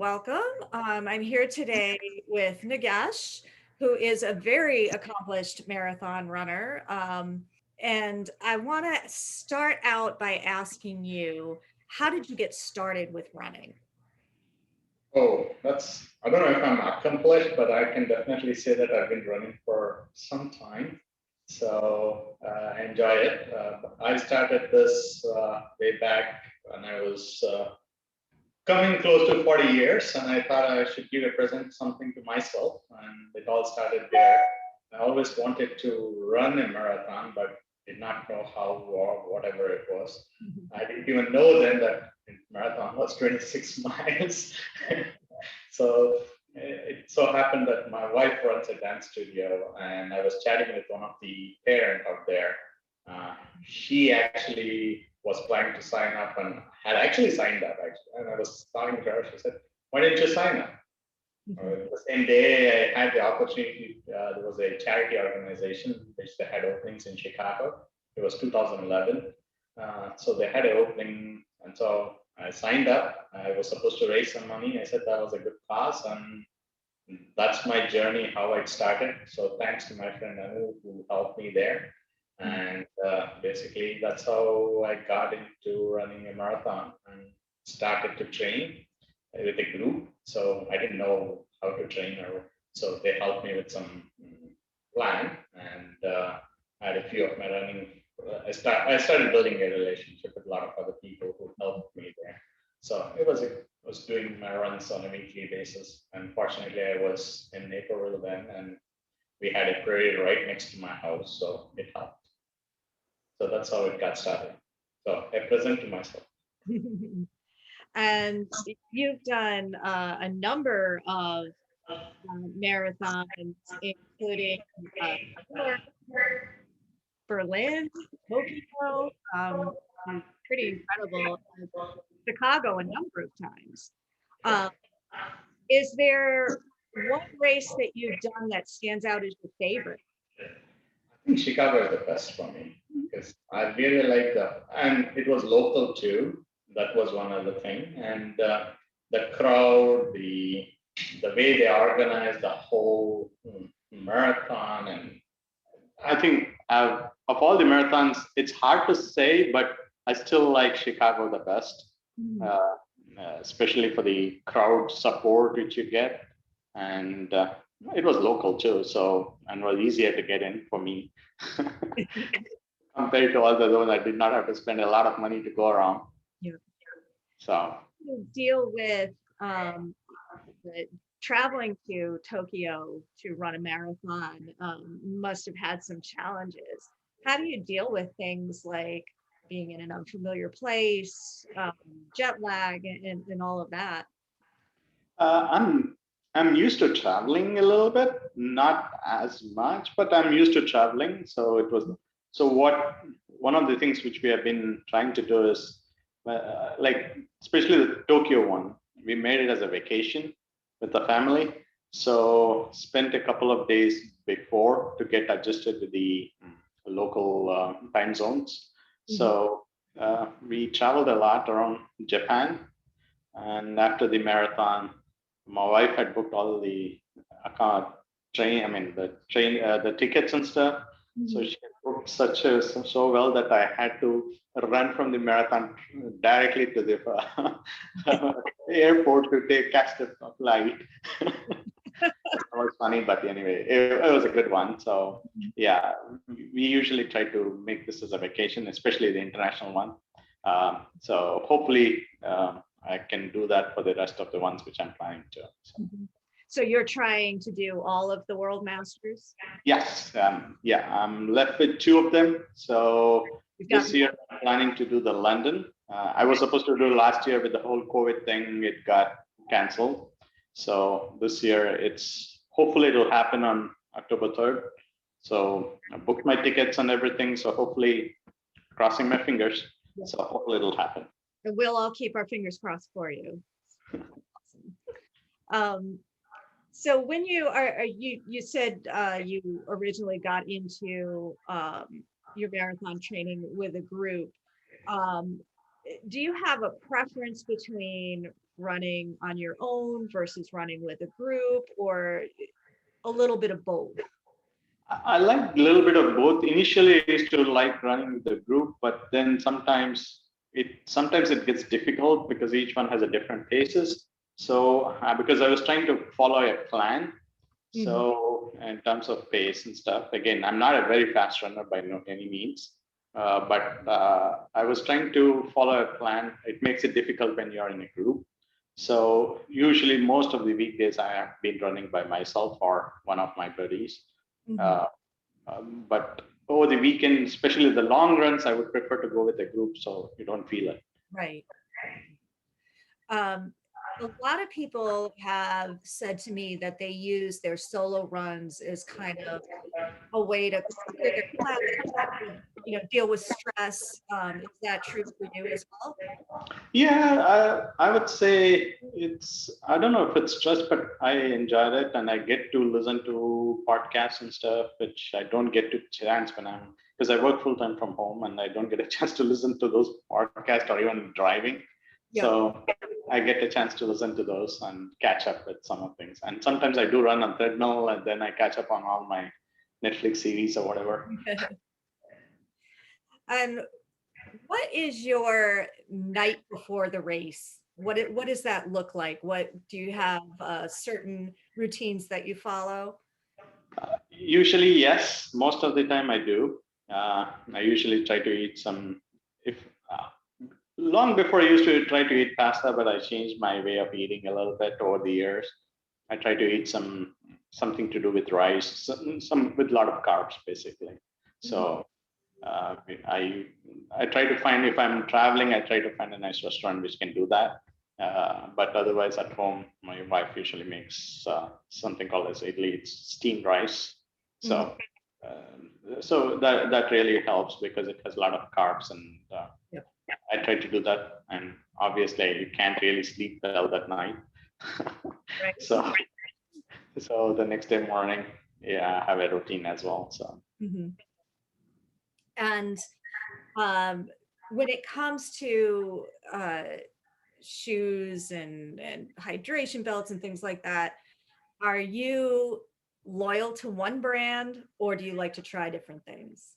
welcome. I'm here today with Nagesh, who is a very accomplished marathon runner. And I want to start out by asking you, how did you get started with running? I don't know if I'm accomplished, but I can definitely say that I've been running for some time. I enjoy it. I started this way back when I was coming close to 40 years, and I thought I should give a present something to myself. And it all started there. I always wanted to run a marathon, but did not know how or whatever it was. I didn't even know then that marathon was 26 miles. So it so happened that my wife runs a dance studio, and I was chatting with one of the parent out there. Uh, she actually was planning to sign up and had actually signed up. Actually, and I was talking to her. She said, "Why didn't you sign up?" The same day, I had the opportunity. There was a charity organization which they had openings in Chicago. It was 2011, so they had an opening, and so I signed up. I was supposed to raise some money. I said that was a good cause, and that's my journey, how it started. So thanks to my friend Anu who helped me there, and basically that's how I got into running a marathon and started to train with a group. So I didn't know how to train, or so they helped me with some plan, and I had a few of my running. I started building a relationship with a lot of other people who helped me there. So I was doing my runs on a weekly basis. Unfortunately, I was in Naperville then, and we had a prairie right next to my house, so it helped. So that's how it got started. So I present to myself. And you've done a number of marathons, including New York, Berlin, Tokyo, and pretty incredible, Chicago a number of times. Um, is there one race that you've done that stands out as your favorite? I think Chicago is the best for me because I really like and it was local too. That was one other thing, and the crowd, the way they organized the whole marathon, and I think of all the marathons, it's hard to say, but I still like Chicago the best, especially for the crowd support which you get, and it was local too, so and was easier to get in for me compared to all the ones I did not have to spend a lot of money to go around. Yeah. So You deal with the traveling to Tokyo to run a marathon must have had some challenges. How do you deal with things like being in an unfamiliar place, jet lag, and all of that? uh, I'm I'm used to traveling a little bit, not as much, but I'm used to traveling. So it was so what one of the things which we have been trying to do is like especially the Tokyo one, we made it as a vacation with the family. So spent a couple of days before to get adjusted to the local time zones. Mhm. So we traveled a lot around Japan, and after the marathon, my wife had booked all the account I mean, the tickets and stuff. So Mhm. she had booked so well that I had to run from the marathon directly to the airport to catch the flight. It was funny, but anyway, it was a good one. So yeah, we usually try to make this as a vacation, especially the international one. So hopefully I can do that for the rest of the ones which I'm planning to. So, Mhm. So you're trying to do all of the World Masters? yes, yeah, I'm left with two of them. So You've got this year I'm planning to do the London. I was supposed to do last year with the whole COVID thing. It got canceled. So this year it's hopefully it'll happen on October 3rd. So I booked my tickets and everything. So hopefully, crossing my fingers. yeah. So hopefully it'll happen. And we'll all keep our fingers crossed for you. Awesome. Um, so when you said you originally got into your marathon training with a group. Um, do you have a preference between running on your own versus running with a group, or a little bit of both? I like a little bit of both. Initially, I used to like running with the group, but then sometimes it gets difficult because each one has a different paces. So because I was trying to follow a plan, Mhm. so in terms of pace and stuff, again, I'm not a very fast runner by no any means, but I was trying to follow a plan. It makes it difficult when you're in a group. So usually, most of the weekdays, I have been running by myself or one of my buddies. Mhm. Uh, but over the weekend, especially the long runs, I would prefer to go with a group so you don't feel it. Right. Um, a lot of people have said to me that they use their solo runs as kind of a way to clear their clouds, deal with stress. Is that true for you as well? Yeah, I would say I don't know if it's stress, but I enjoyed it and I get to listen to podcasts and stuff, which I don't get to chance because I work full time from home and I don't get a chance to listen to those podcasts or even driving. Yep. So I get a chance to listen to those and catch up with some of things. And sometimes I do run on treadmill and then I catch up on all my Netflix series or whatever. And what is your night before the race? What does that look like? What do you have certain routines that you follow? Usually, yes. Most of the time, I do. I usually try to eat some. If uh, long before I used to try to eat pasta, but I changed my way of eating a little bit over the years. I try to eat something to do with rice, some with a lot of carbs, basically. Mhm. So uh, I I try to find if I'm traveling, I try to find a nice restaurant which can do that. But otherwise, at home, my wife usually makes something called as idli. It's steamed rice. Mhm. So so that really helps because it has a lot of carbs, and Yep. I try to do that. And obviously, you can't really sleep well that night. Right. so so the next day morning, yeah, I have a routine as well. So. Mhm. And um, when it comes to shoes and hydration belts and things like that, are you loyal to one brand or do you like to try different things?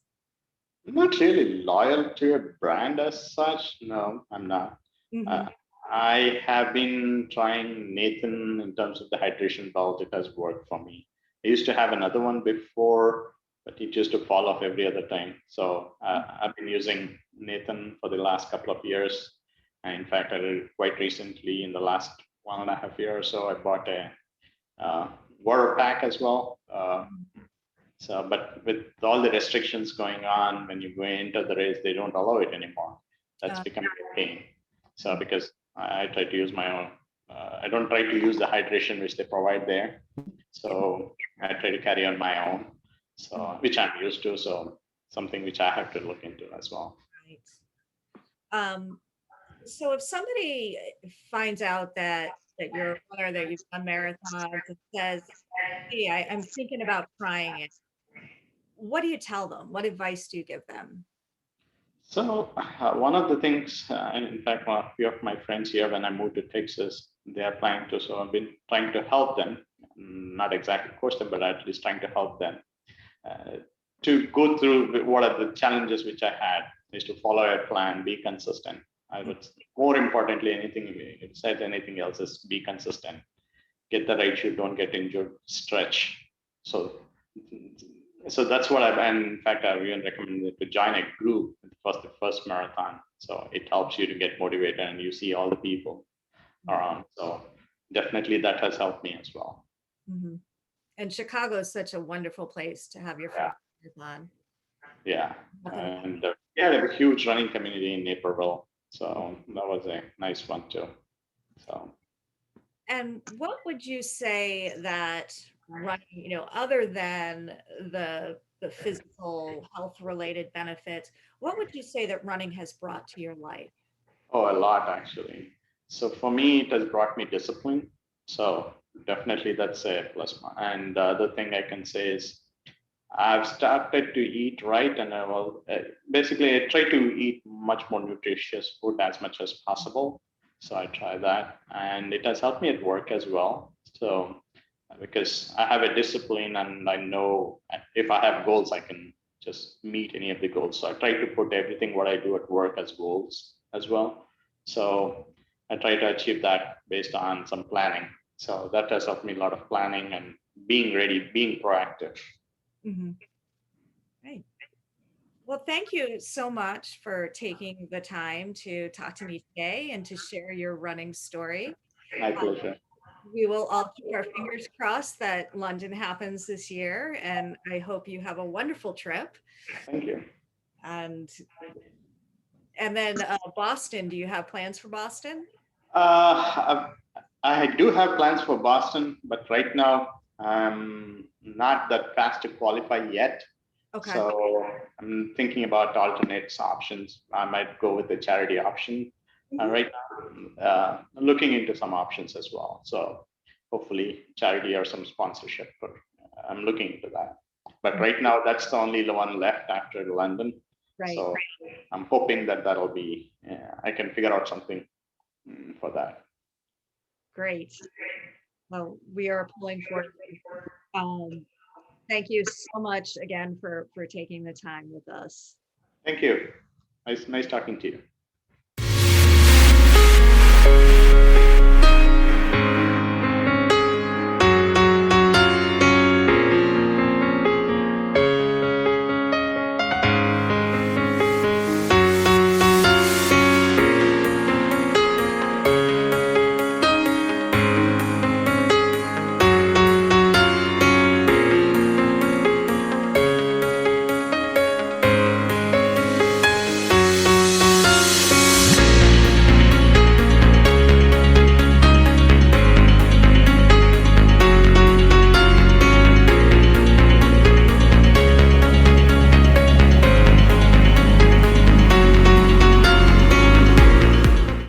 I'm not really loyal to a brand as such. No, I'm not. Hmm. Uh, I have been trying Nathan in terms of the hydration belt. It has worked for me. I used to have another one before, but it used to fall off every other time. So I've been using Nathan for the last couple of years. And in fact, I did quite recently in the last 1.5 years or so, I bought a uh, water pack as well. So, but with all the restrictions going on, when you go into the race, they don't allow it anymore. That's Uh, becoming a pain. So, because I try to use my own, I don't try to use the hydration which they provide there. So, I try to carry on my own, so which I'm used to. So, something which I have to look into as well. right. Um, so if somebody finds out that you're a runner, that you've done marathons, and says, "Hey, I'm thinking about trying it," what do you tell them? What advice do you give them? So one of the things, and in fact, a few of my friends here, when I moved to Texas, they are planning to. So I've been trying to help them, not exactly coach them, but at least trying to help them uh, to go through what are the challenges which I had is to follow a plan, be consistent. I would more importantly, anything if said anything else is be consistent. Get the right shoe, don't get injured, stretch. So so that's what I've, and in fact, I've even recommended to join a group for the first marathon. So it helps you to get motivated and you see all the people around. So definitely that has helped me as well. Mm-hmm. And Chicago is such a wonderful place to have your Yeah. first marathon. Yeah. Nothing. And yeah, they have a huge running community in Naperville. So that was a nice one too. So And what would you say that running, other than the physical health related benefits, what would you say that running has brought to your life? oh, a lot actually. So for me, it has brought me discipline. So definitely that's a plus one. And the other thing I can say is I've started to eat right, and I will basically I try to eat much more nutritious food as much as possible. So I try that, and it has helped me at work as well. So because I have a discipline and I know if I have goals, I can just meet any of the goals. So I try to put everything what I do at work as goals as well. So I try to achieve that based on some planning. So that has helped me a lot of planning and being ready, being proactive. Mhm. Right. Well, thank you so much for taking the time to talk to me today and to share your running story. My Um, pleasure. we will all keep our fingers crossed that London happens this year, and I hope you have a wonderful trip. Thank you. And and then Boston, do you have plans for Boston? I do have plans for Boston, but right now I'm not that fast to qualify yet. Okay. So I'm thinking about alternates options. I might go with the charity option. Mhm. Right now, looking into some options as well. So hopefully charity or some sponsorship, but I'm looking into that. But right now, that's the only one left after London. Right. So I'm hoping that that'll be, I can figure out something for that. Great. Well, we are pulling for you. Um, thank you so much again for taking the time with us. Thank you. Nice talking to you.